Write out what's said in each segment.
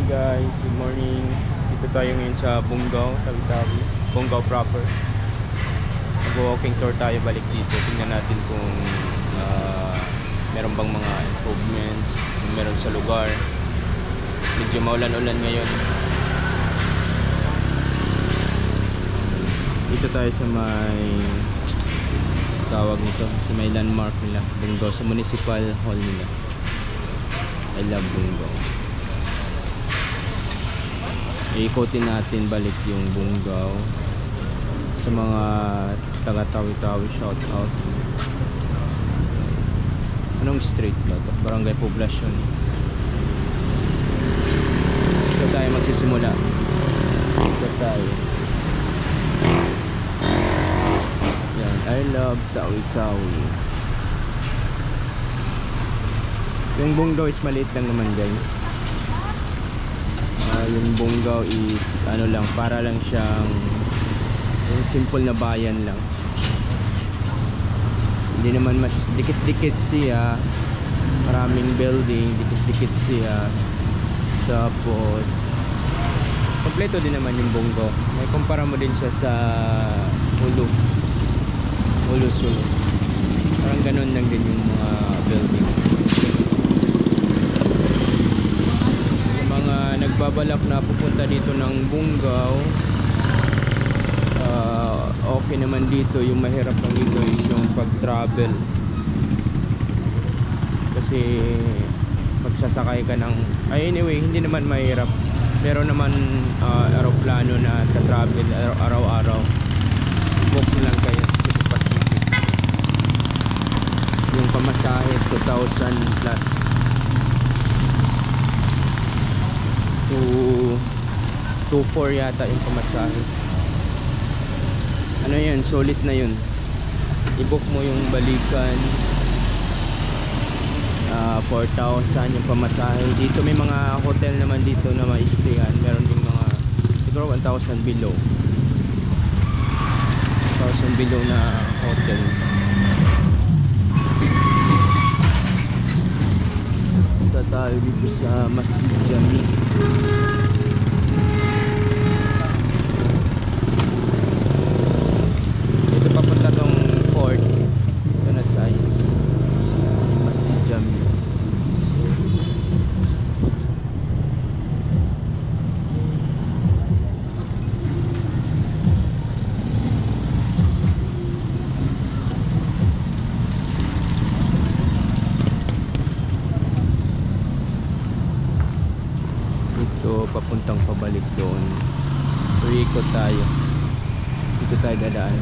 guys, good morning. Dito tayo ngayon sa Bungaw, Tawi-Tawi, Bungaw proper. Mag-walking tour tayo balik dito. Tingnan natin kung meron bang mga improvements, kung meron sa lugar. Medyo maulan-ulan ngayon. Dito tayo sa may tawag nito, sa may landmark nila, Bungaw, sa municipal hall nila. I love Bungaw. Iikotin natin balik yung Bungaw. Sa mga taga Tawi-Tawi, shout out. Anong street ba ito? Barangay Poblacion. Dito tayo magsisimula. Dito tayo. Yan, I love Tawi-Tawi. Yung Bungaw is maliit lang naman guys. Yung Bungaw is ano lang, para lang siyang yung simple na bayan lang. Hindi naman mas dikit-dikit siya, maraming building, dikit-dikit siya. Tapos kompleto din naman yung Bungaw. May kumpara mo din siya sa Sulu. Parang ganun lang din yung mga building. Nagbabalak na pupunta dito ng Bungaw, okay naman dito. Yung mahirap lang dito is yung pag-travel, kasi magsasakay ka ng anyway, hindi naman mahirap. Meron naman aeroplano na ka-travel araw-araw. Book lang kayo sa Cebu Pacific. Yung pamasahe 2,000 plus. 2,400 yata yung pamasahe. Ano yun, solid na yun. I-book mo yung balikan, 4,000 yung pamasahe. Dito may mga hotel naman dito na ma-stayan. Meron din mga siguro 1,000 below, 1,000 below na hotel. Punta tayo dito sa Masjid Jami. Ito papunta tong port. Ito na side Masjid Jami. Papuntang pabalik doon. So ikot tayo. Dito tayo dadaan.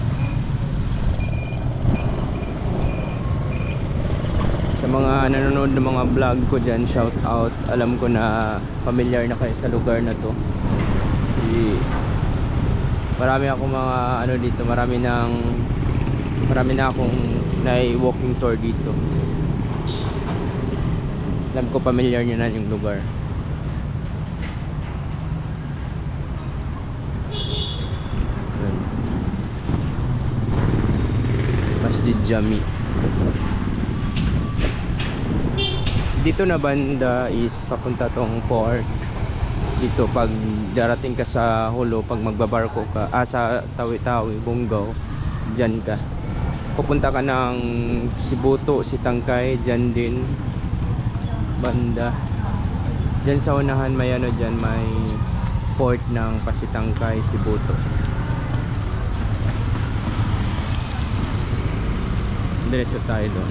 Sa mga nanonood ng mga vlog ko dyan, shout out. Alam ko na familiar na kayo sa lugar na to. Marami akong mga ano dito, marami na akong walking tour dito. Alam ko familiar nyo na yung lugar. Masjid Jami. Dito na banda is papunta tong port. Dito pag darating ka sa Hulo, pag magbabarko ka sa Tawi-Tawi, Bungaw, dyan ka. Pupunta ka ng Sibuto, Sitangkay, dyan din banda. Dyan sa unahan may ano dyan, may port ng Pasitangkay, Sibuto. Diretso tayo doon.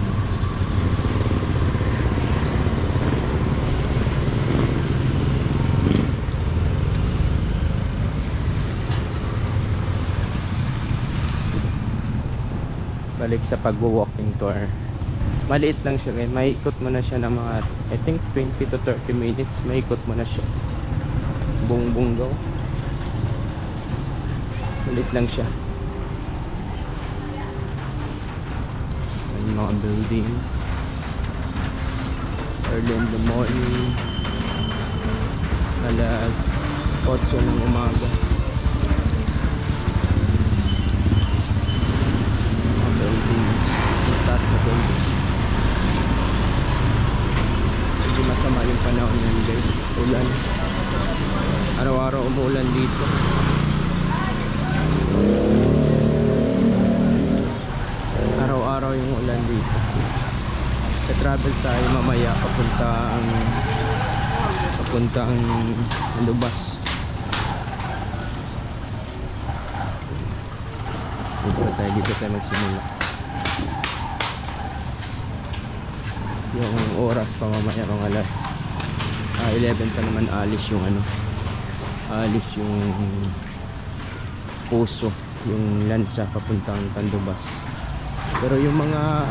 Balik sa pag-walking tour. Maliit lang siya ngayon. Maikot mo na siya ng mga I think 20 to 30 minutes. Maikot mo na siya. Buong Bungaw. Maliit lang siya. Mga buildings early in the morning, alas 8 ng umaga. Mga buildings, mataas na buildings. Hindi masama yung panahon yan guys, ulan. araw-araw umuulan dito. Araw-araw yung ulan dito. Travel tayo mamaya papuntang Lubas. Dito tayo magsimula. Yung oras pa mamaya mga alas 11 pa naman alis yung puso, yung lansa papuntang Tandubas. Pero yung mga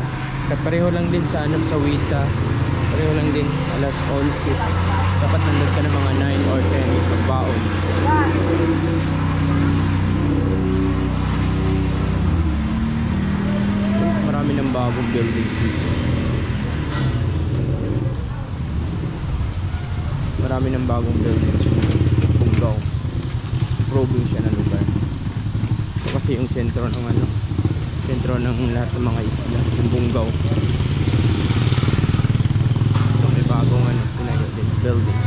pareho lang din sa sa Wita, pareho lang din alas 11. Dapat nandun ka ng mga 9 or 10 pagbaon. Marami ng bagong buildings dito. Marami ng bagong buildings yung Bungaw, probinsya na lugar. Ito kasi yung sentro ng sentro ng lahat ng mga isla, yung Bungaw. Ito may bagong tinayo din building.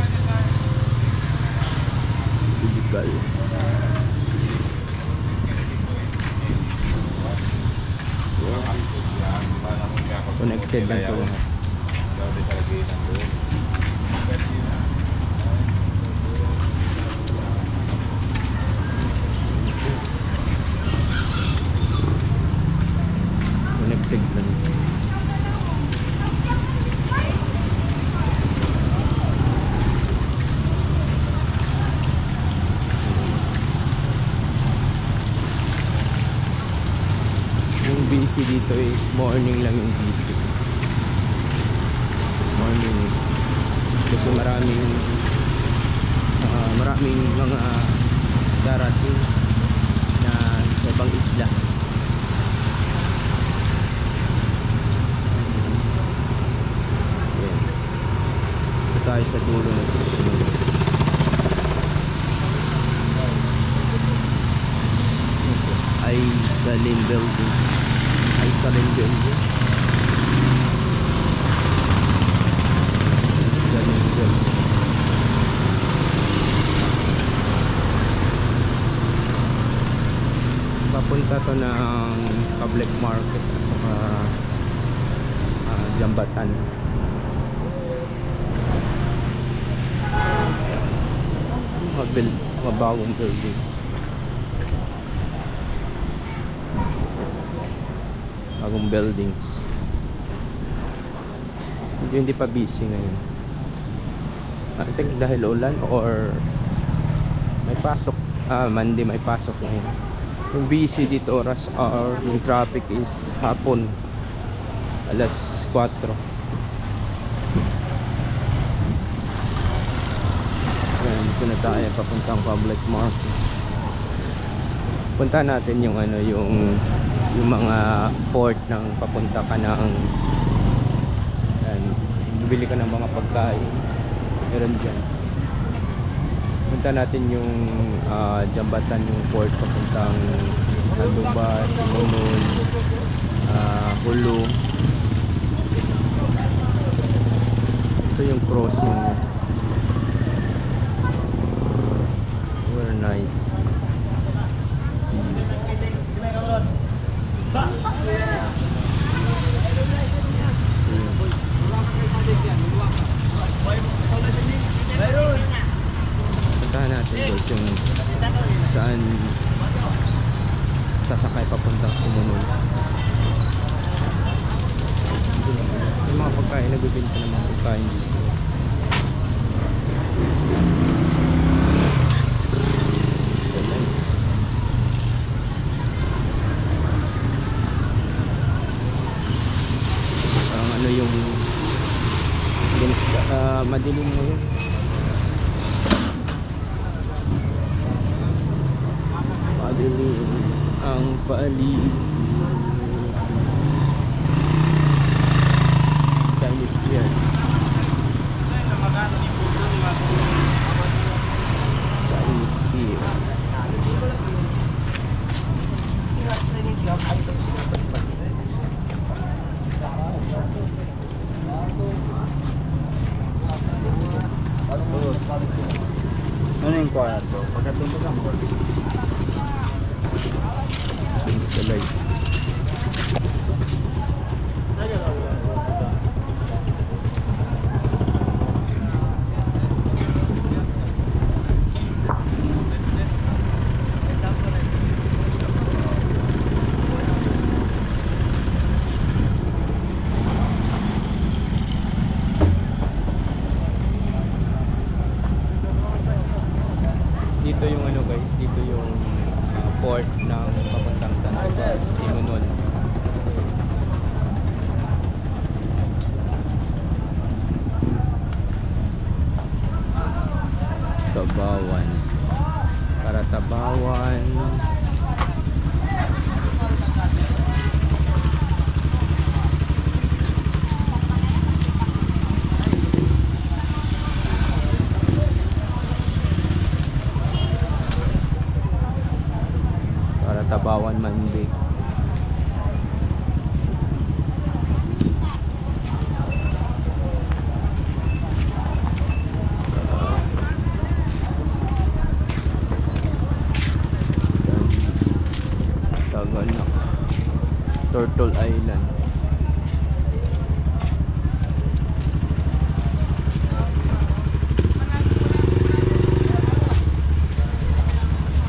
Illegal. Connected lang ito lahat. Connected lang. Yung busy dito is morning lang yung busy. Morning. Kasi maraming mga darating na sa ibang isla. Ayan. Ito tayo sa dulo ng sasyon. Aisalin Building. Aisalin Building. Aisalin Building. Papunta to ng public market at saka Jambatan. Mabagong building. Bagong buildings. Hindi pa busy ngayon. I think dahil ulan or may pasok. Monday may pasok ngayon. Yung busy dito oras or yung traffic is hapon alas 4. Ayan, dito na tayo papuntang public market. Punta natin yung yung mga port ng papunta ka ng bibili ka ng mga pagkain, meron dyan. Punta natin yung Jambatan, yung port papuntang Tandubas, Simonol, Hulu. Ito yung crossing. Very nice. Puntahan natin guys yung saan sasakay papuntang Simonol. Yung mga pagkain, nagbibenta ng mga pagkain dito. Yung madilim ngayon. Madilim ang paligid. Chinese Pier. Chinese Pier. Ano yung kwarto? Pagkatapos ka mo. Installate. Dito yung ano guys, dito yung port ng papuntang Tandugas, Simunol. Tabawan. Para Tabawan. Tabawan Mandig. Taganak. Turtle Island.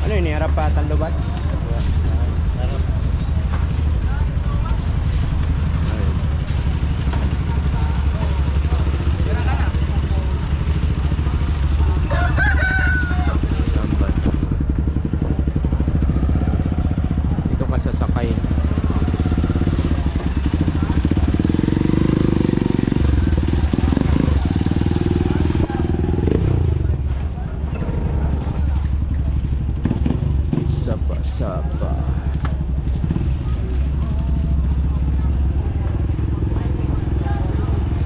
Ano yun? Harap pa Tandugas? Sapa.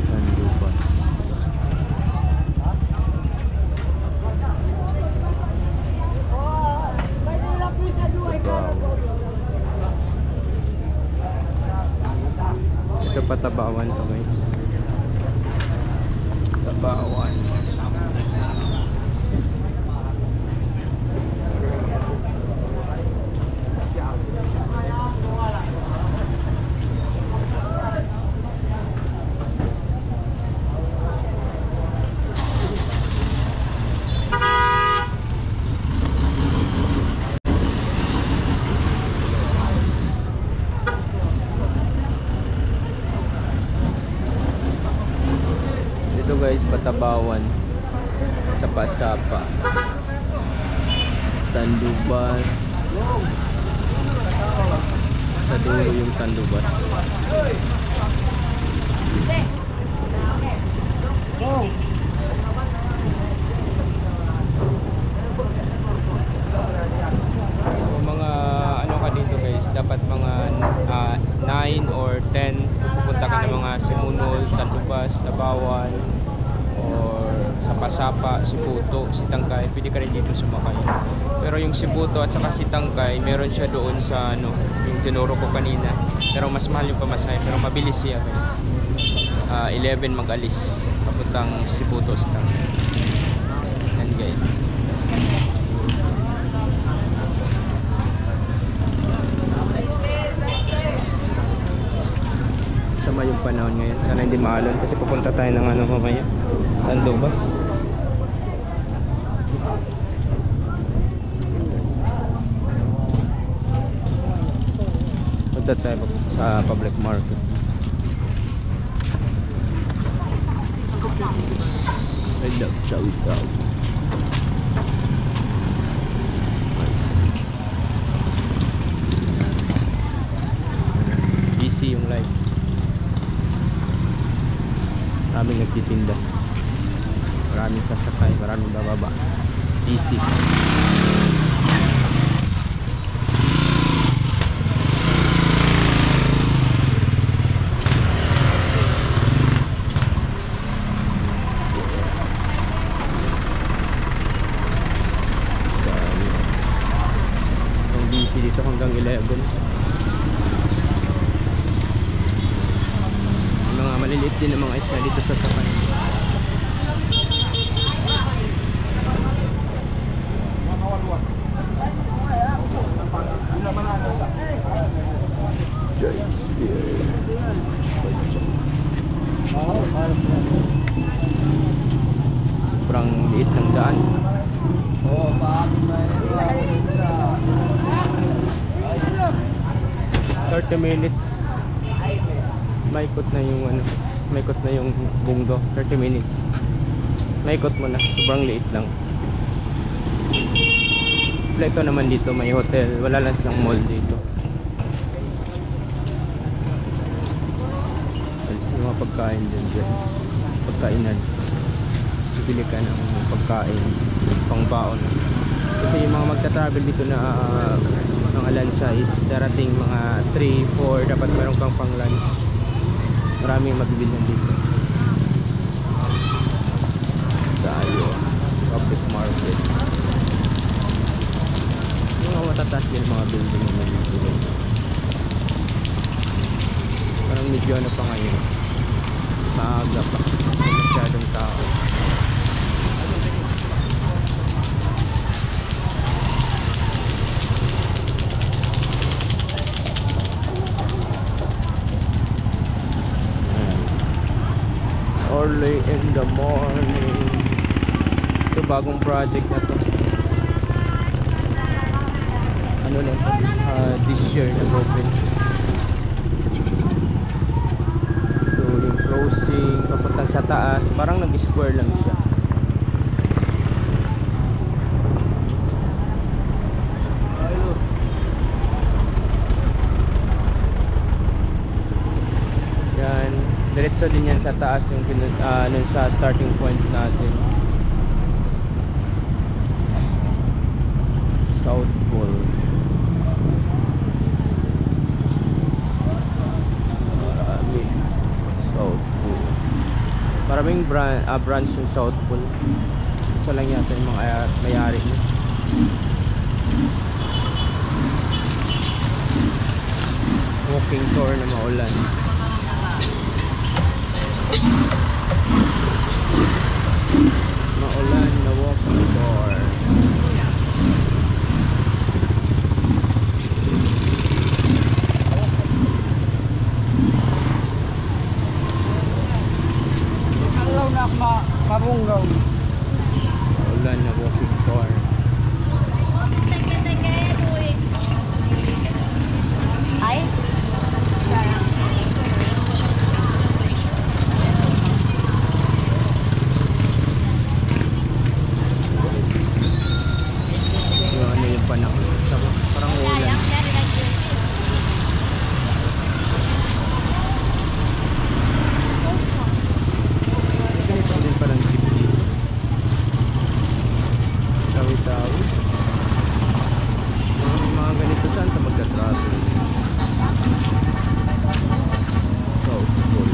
Tandugas. Ito pa Tabawan to guys. Tabawan. Ito guys, Patabawan, Sapa-Sapa, Tandugas. Sa dulo yung Tandugas. So mga ano ka dito guys, dapat mga 9 or 10 pupunta ka ng mga Simunol, Tandugas, Tabawan, or Sapa-Sapa, Sibuto, Sitangkay. Pwede ka rin dito sumakay. Pero yung Sibuto at saka Sitangkay, meron siya doon sa ano, yung tinuro ko kanina. Pero mas mahal yung pamasahe, pero mabilis siya guys. 11 mag-alis papuntang Sibuto, Sitangkay. Yan guys. Sama yung panahon ngayon. Sana hindi maalon kasi pupunta tayo ng ano mamaya, Tandugas. Punta tayo sa public market. I love chow-chow. Easy yung life. Maraming nagtitinda, maraming sasakay, maraming bababa. Easy. Ang busy dito hanggang 11. Maliliit din ang mga isla dito sa Sakay. sobrang liit ng daan. 30 minutes maikot na yung ano, maikot na yung Bungo. 30 minutes maikot mo na, sobrang liit lang. Ito naman dito may hotel, wala lang silang mall dito. Yung mga pagkain din guys, pagkainan, bibili ka ng pagkain pang baon kasi yung mga magta-travel dito na mga lansa is darating mga 3-4, dapat meron kang pang lunch. Maraming mabibilhan dito. Tayo public market, yung mga matataas din mga building naman dito guys. Parang medyo ano pa ngayon, maaga pa, masyadong tao. Early in the morning. Ito bagong project na to. Ano na this year nag-open. So yung crossing papuntang sa taas, parang nag-square lang siya. Yan, diretso din yan sa taas yung nun sa starting point natin. South Pole. South Pole. Maraming branch yung South Pole. Isa lang yata yung mga may-ari niya. Walking tour na maulan. Maulan na walking tour. Mabunggaw. Maulan na walking tour. Ay? Yung ano yung panahon sa parang ulan. Ganito din parang jeep dito. Tawi-tawi. Mga ganito saan ka magka-travel? South Pole.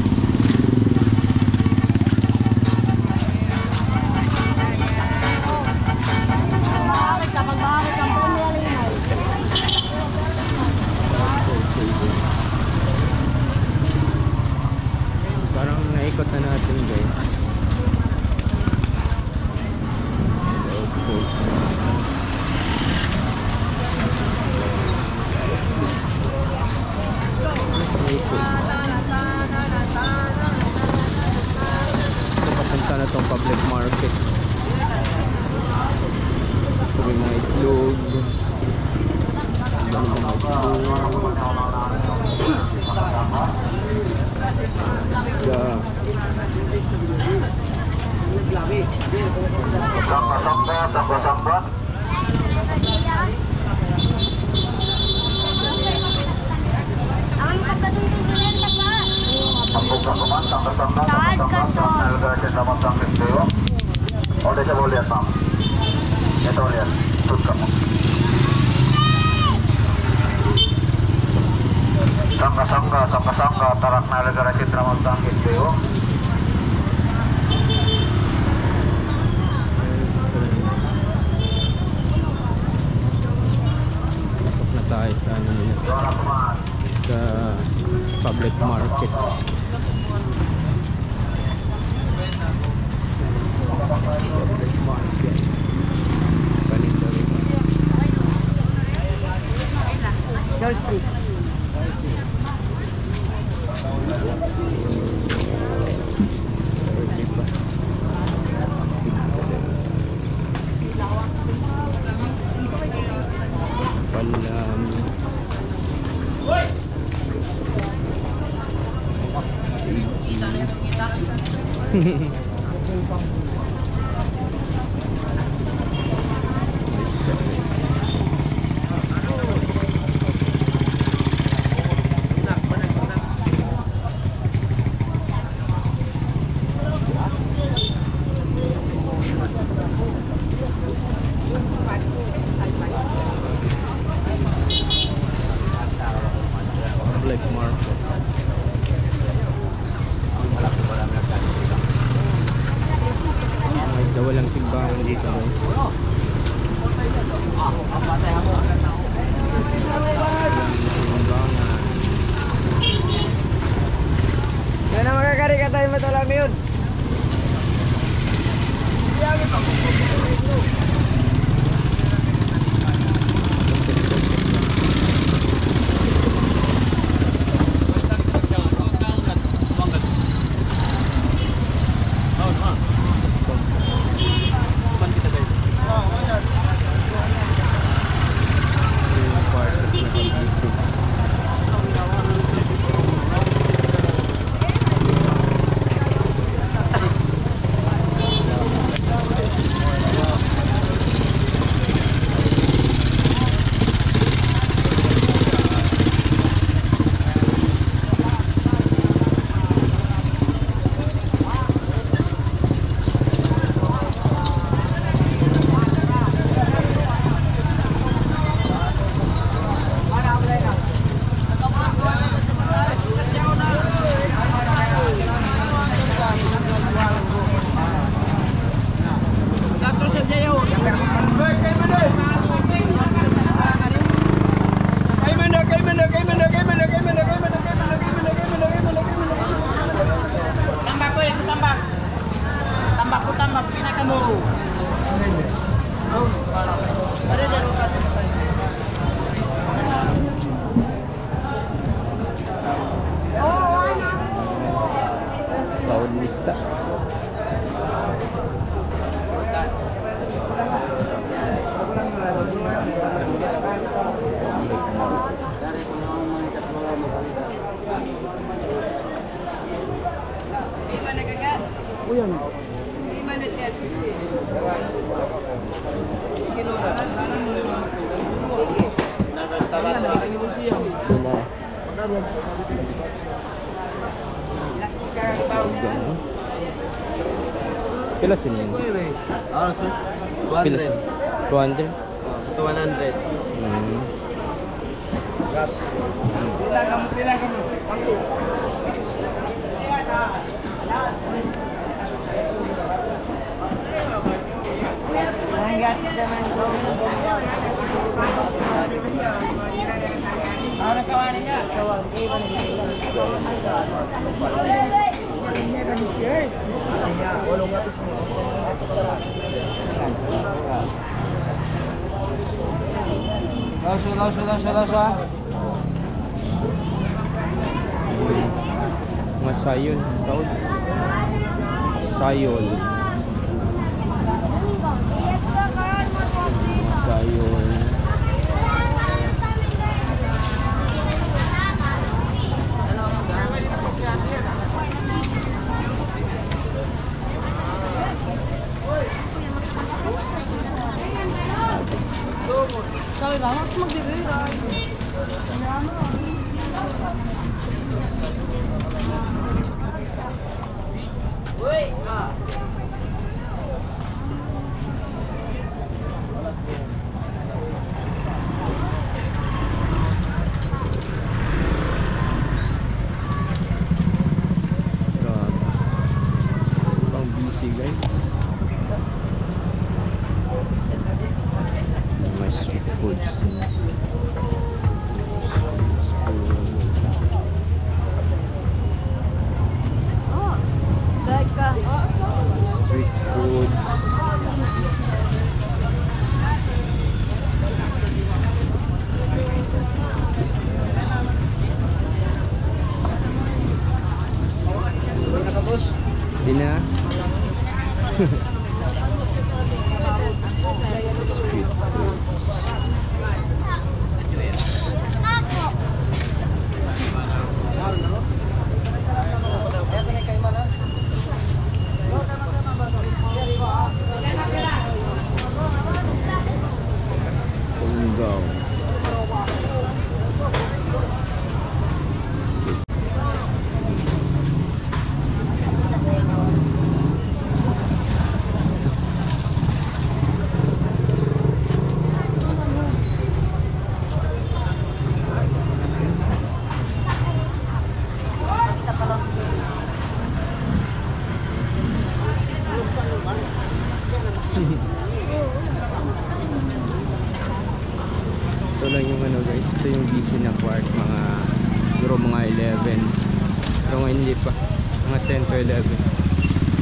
Parang naikot na natin guys. South Pole. Naikot. Ito papunta na tong public market. Ito may mga itlog. Dami mga itlog. Isda. Samba. Oh, dia boleh lihat, Bang. Ito lihat. Tut kamu. Sangka tarak na negara Citra Mangtangkit kayo. Pasok na tayo sa ano nila, sa public market. Public market. Ganito rin. Cheap pa. Fix na rin. Black market. Guys, walang timbangan dito guys. Yan na makakari ka tayo matalam yun. Cloud Vista. Pila sila yun? Sir. Pila sila? 200? 200. Pila ka mo. Mga sayon. Tawag. Sayon. Sayon. Pang busy guys. May street foods. Street foods. Di na. Street foods. Ito yung busy na part, siguro mga 11. Pero ngayon hindi pa, mga 10 to 11.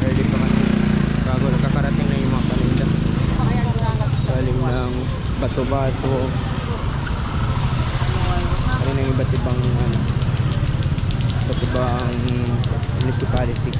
Early pa kasi, bago nakakarating na yung mga paninda galing ng Bato-Bato, galing ng iba't ibang municipality.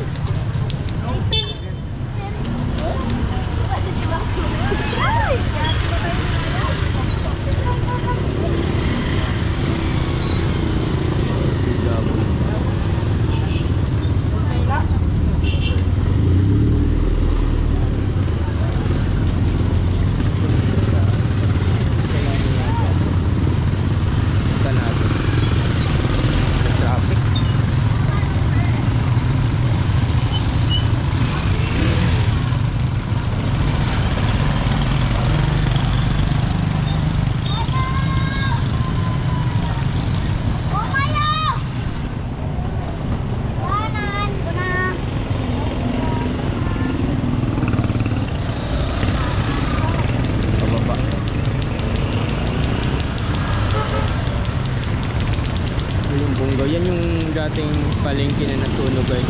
Yan yung dating palengke na nasunog guys.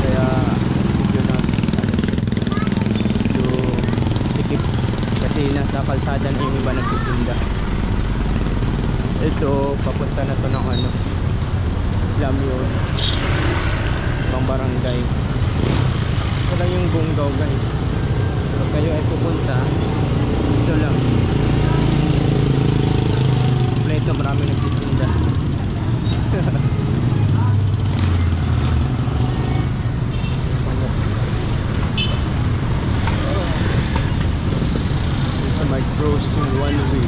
Kaya medyo sikip kasi nasa kalsada na yung iba nagtitinda. Ito papunta na to ng Lamyon, ibang barangay. Ito lang yung Bungaw guys. Kung kayo ay pupunta, ito lang. Ito marami nagtitinda. Sa may crossing one way.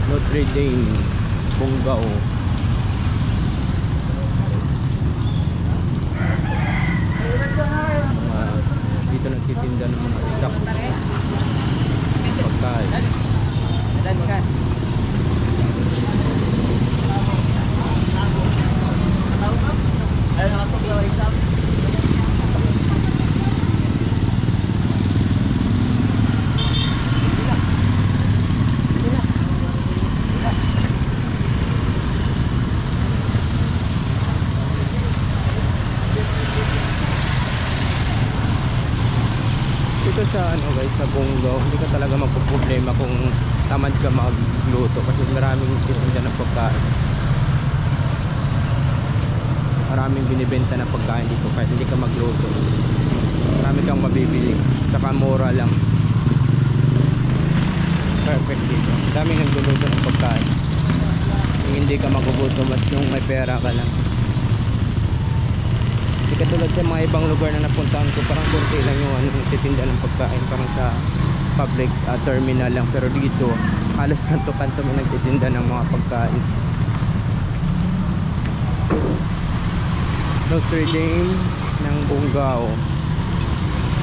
Notre Dame, Bungaw. Dito nagtitinda ng mga itak, pagkain. Dito sa guys, sa Bungaw, hindi ka talaga magpo-problema kung tamad ka magluto kasi maraming titinda ng pagkain. Maraming binibenta na pagkain dito kahit hindi ka magluto. Marami kang mabibili, saka mura lang. Perfect dito. Daming nagluluto ng pagkain. Kung hindi ka magugutom, mas nung may pera ka lang. Hindi katulad sa mga ibang lugar na napuntahan ko, parang konti lang yung titinda ng pagkain, parang sa public terminal lang. Pero dito halos kanto-kanto may nagtitinda ng mga pagkain. Notre Dame ng Bungaw,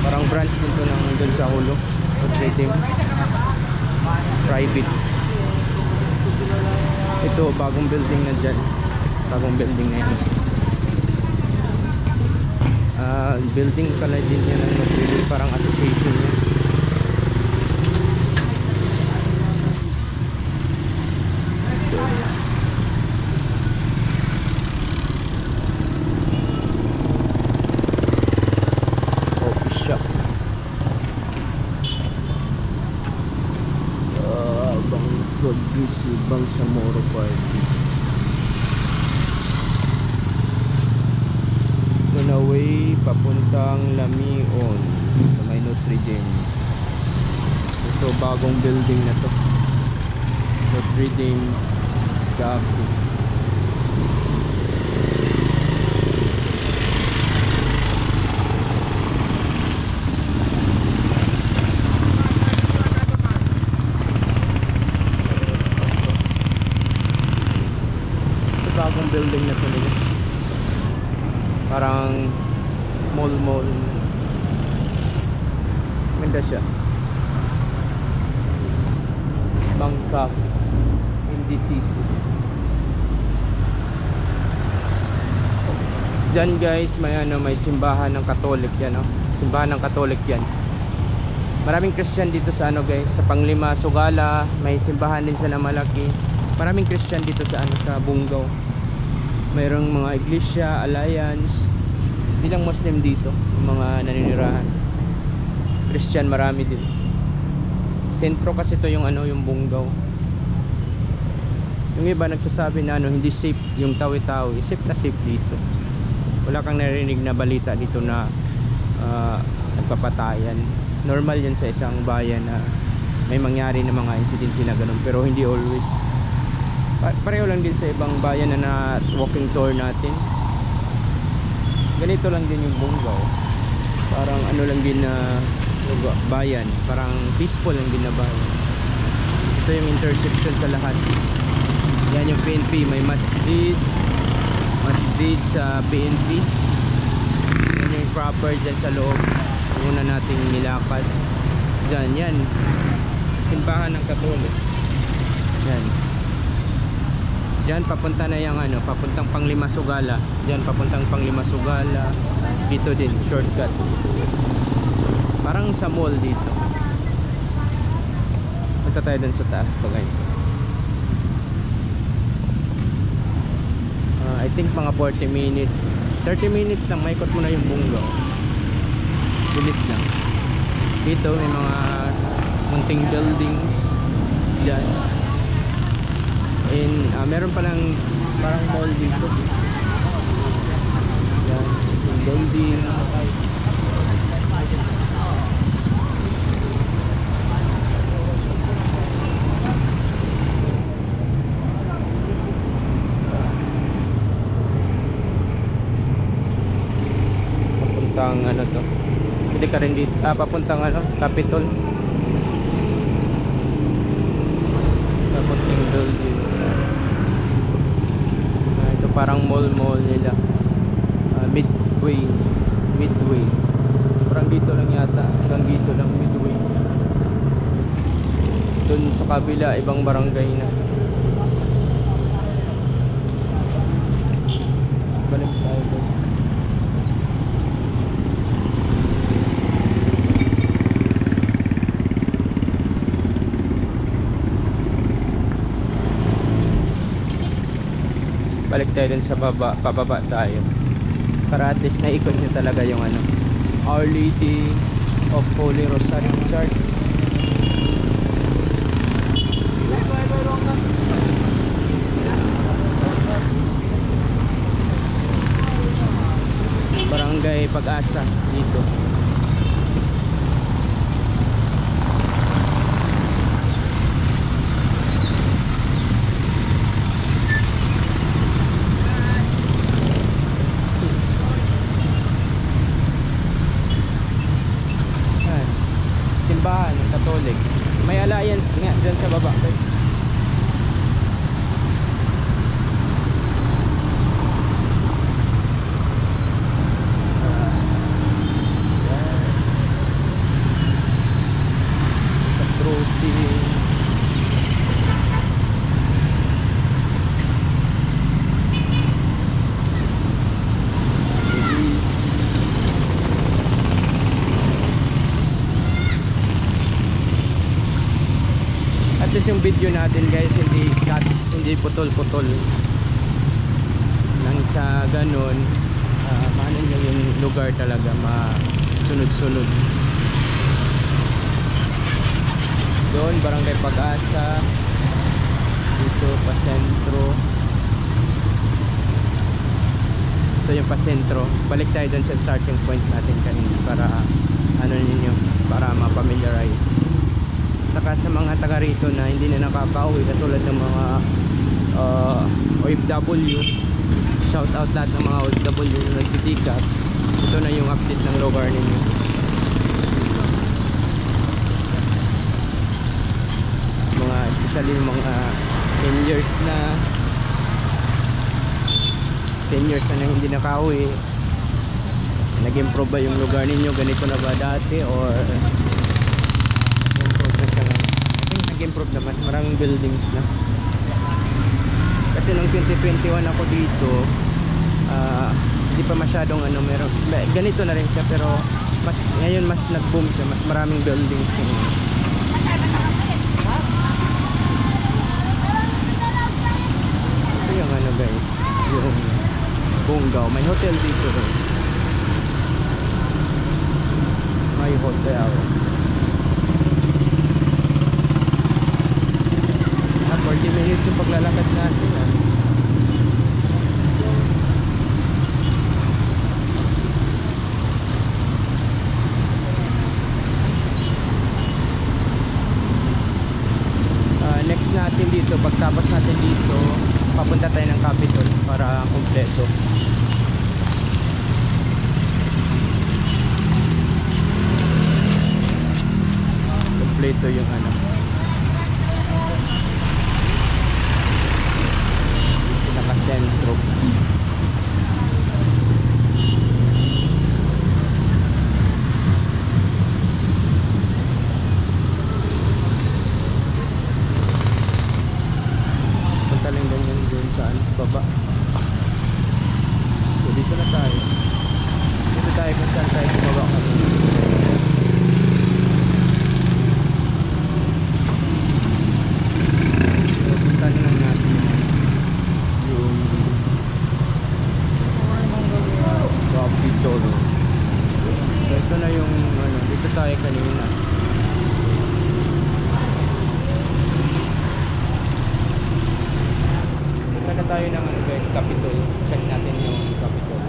parang branch nito ng doon sa Hulo. Notre Dame private. Ito bagong building na dyan, bagong building na yan. Building pala din yan ng Notre Dame, parang association yan. Coffee shop. Bang Produce Bang Samoro Party. Na way papuntang Lamyon sa may Notre Dame. Ito bagong building na to, Notre Dame Gaku. Ito bagong building na to nila, parang mall. Ganda siya. Bangka NDCC. Diyan guys, may may simbahan ng Katolik yan, no? Simbahan ng Katolik yan. Maraming Christian dito sa guys, sa Panglima, Sugala, may simbahan din sa malaki. Maraming Christian dito sa sa Bungaw. Mayroong mga iglesia, alliance. Hindi lang Muslim dito, yung mga naninirahan. Christian marami din. Sentro kasi to yung yung Bungaw. Yung iba nagsasabi na hindi safe yung Tawi-Tawi. Safe na safe dito. Wala kang narinig na balita dito na nagpapatayan. Normal yan sa isang bayan na may mangyari na mga insidente na ganun, pero hindi always. Pareho lang din sa ibang bayan na walking tour natin. Ganito lang din yung Bungaw. Parang lang din na bayan, parang peaceful lang din na bayan. Ito yung intersection sa lahat. Yan yung PNP, may masjid sa PNP. Yan yung proper dyan sa loob. Muna nating nilakad dyan, yan simbahan ng Katolik. Yan dyan papunta na yung papuntang Panglima Sugala. Dyan papuntang Panglima Sugala. Dito din shortcut, parang sa mall dito. Punta tayo dun sa taas pa guys. I think mga 40 minutes 30 minutes lang maikot mo na yung Bungaw. Bilis lang. Dito may mga munting buildings dyan. And meron palang parang mall dito. Yan, yung building. Papuntang to. Pwede ka rin dito. Papuntang Capitol. Papuntang building. Ito parang mall nila. Midway. Parang dito lang yata. Hanggang dito lang Midway. Doon sa kabila, ibang barangay na. Balik tayo doon. Balik tayo dun sa baba, pababa tayo para at least naikot nyo talaga yung Our Lady of Holy Rosary Church. Barangay Pag-asa dito. Simbahan ng Katolik. May alliance nga dyan sa baba guys. At least yung video natin guys hindi putol-putol nang sa ganun paano yung lugar talaga masunod-sunod. Doon Barangay Pag-asa, dito Pasentro, ito yung Pasentro. Balik tayo doon sa starting point natin kanina para para ma-familiarize. Saka sa mga taga rito na hindi na nakakauwi katulad ng mga OFW, shout out lahat ng mga OFW na nagsisikap. Ito na yung update ng lugar ninyo. Especially yung mga 10 years na hindi nakauwi, nag-improve ba yung lugar ninyo? Ganito na ba dati or improve na siya? I think nag-improve naman. Marami maraming buildings na. Kasi nung 2021 ako dito, hindi pa masyadong ano, meron ganito na rin siya, pero mas ngayon mas nag-boom siya, mas maraming buildings ngayon. Ito yung ano guys, yung Bungaw, may hotel dito rin. May hotel. 40 minutes yung paglalakad natin next natin dito, pagtapos natin dito, papunta tayo ng Capitol para kompleto. Kompleto yung ano. Sentro. Punta lang ganyan doon saan baba. So, dito na tayo. Dito tayo kung saan tayo bumaba kami. So, punta na lang natin yung Capitol. So, ito na yung ano, dito tayo kanina. Punta na tayo ng ano guys, Capitol. Check natin yung Capitol.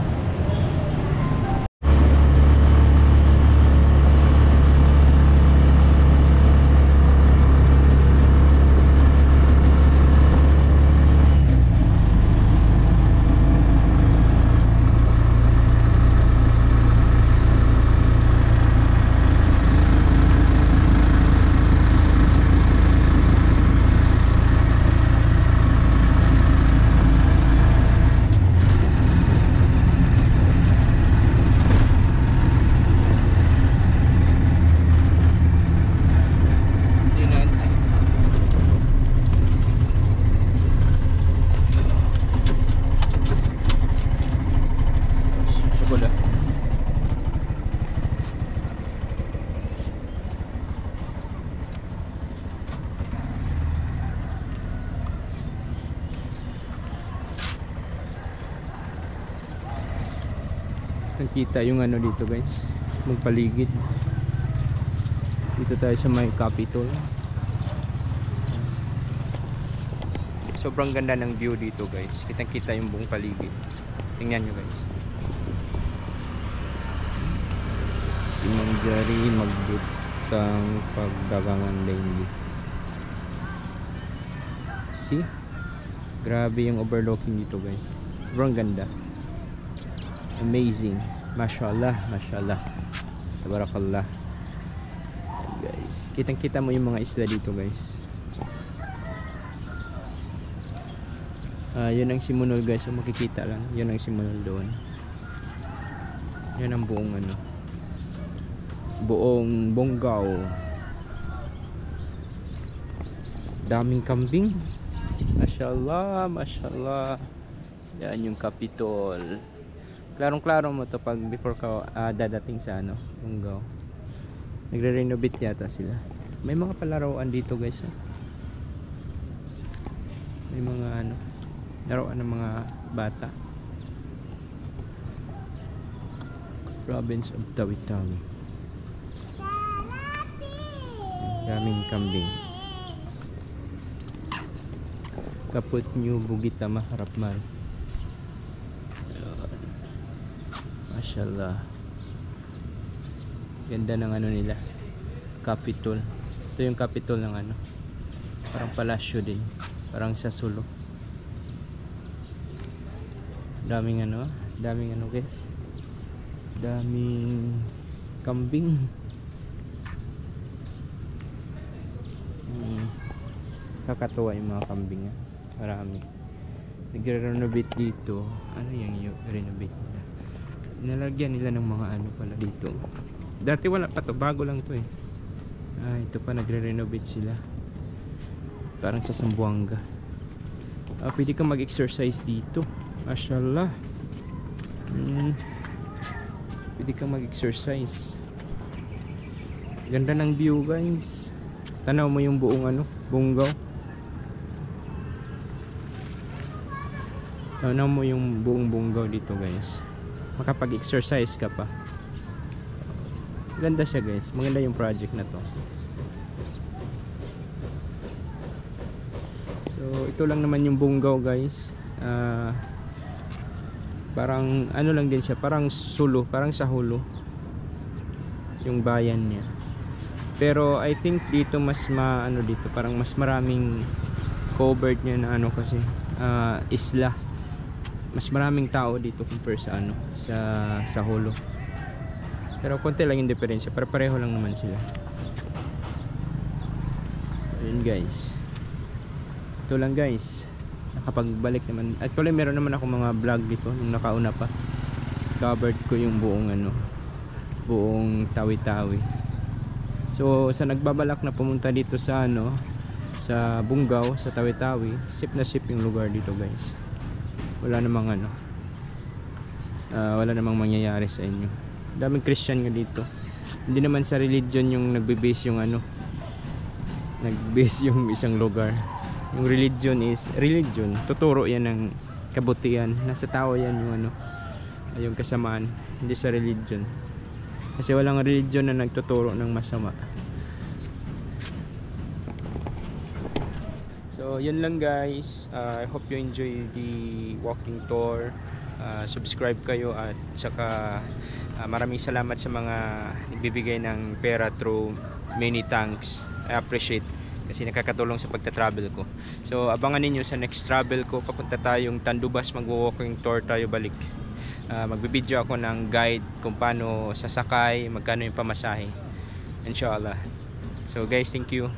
Kita yung ano dito guys, magpaligid dito tayo sa may Capitol. Sobrang ganda ng view dito guys, kitang kita yung buong paligid. Tingnan nyo guys, Imanjari magbutang pagdagangan daily. See, grabe yung overlooking dito guys, sobrang ganda, amazing. Mashallah, mashallah, tabarakallah. Guys, kitang kita mo yung mga isla dito guys. Yun ang Simunol guys, so makikita lang, yun ang Simunol doon. Yan ang buong ano, buong Bungaw. Daming kambing, mashallah, mashallah. Yan yung Capitol. Klarong-klaro mo to pag before ka dadating sa ano, Bungaw. Nagre-renovate yata sila. May mga palaruan dito guys. May mga ano, laruan ng mga bata. Province of Tawi-Tawi. Daming kambing. Kaput New Bugitama Harapmar. Mashallah. Ganda ng ano nila, Capitol. Ito yung Capitol ng ano, parang palasyo din, parang sa Sulu. Daming ano guys, daming kambing. Kakatuwa yung mga kambing, marami. Nagre-renovate dito. Ano yung renovate nila? Nalagyan nila ng mga ano pala dito. Dati wala pa to, bago lang to eh. Ito pa, nagre-renovate sila. parang sa Zamboanga. Pwede kang mag-exercise dito. Mashallah. Pwede kang mag-exercise. Ganda ng view, guys. Tanaw mo yung buong Bungaw. Tanaw mo yung buong Bungaw dito, guys. Makapag-exercise ka pa. Ganda siya, guys. Maganda yung project na to. So ito lang naman yung Bungaw, guys. Parang ano lang din siya, parang Sulo, parang sa Hulo yung bayan niya. Pero I think dito mas dito parang mas maraming covered niya na kasi isla. Mas maraming tao dito compare sa sa Hulo. Pero konti lang yung diferensya, pero pareho lang naman sila. Ayun, guys. Ito lang, guys. Nakapagbalik naman. Actually meron naman ako mga vlog dito nung nakauna pa. Covered ko yung buong buong Tawi-Tawi. So sa nagbabalak na pumunta dito sa sa Bungaw, sa Tawi-Tawi, sip na sip yung lugar dito, guys. Wala namang wala namang mangyayari sa inyo. Daming Christian nga dito. Hindi naman sa religion yung nagbe-base yung nag-base yung isang lugar. Yung religion is religion. Tuturo yan ng kabutihan. Nasa tao yan yung kasamaan, hindi sa religion. Kasi walang religion na nagtuturo ng masama. So yun lang, guys. I hope you enjoy the walking tour. Subscribe kayo at saka maraming salamat sa mga nagbibigay ng pera through many thanks. I appreciate kasi nakakatulong sa pagta-travel ko. So abangan ninyo sa next travel ko. Papunta tayong Tandubas, magwo-walking tour tayo balik. Magbibideo ako ng guide kung paano sasakay, magkano yung pamasahe, inshallah. So guys, thank you.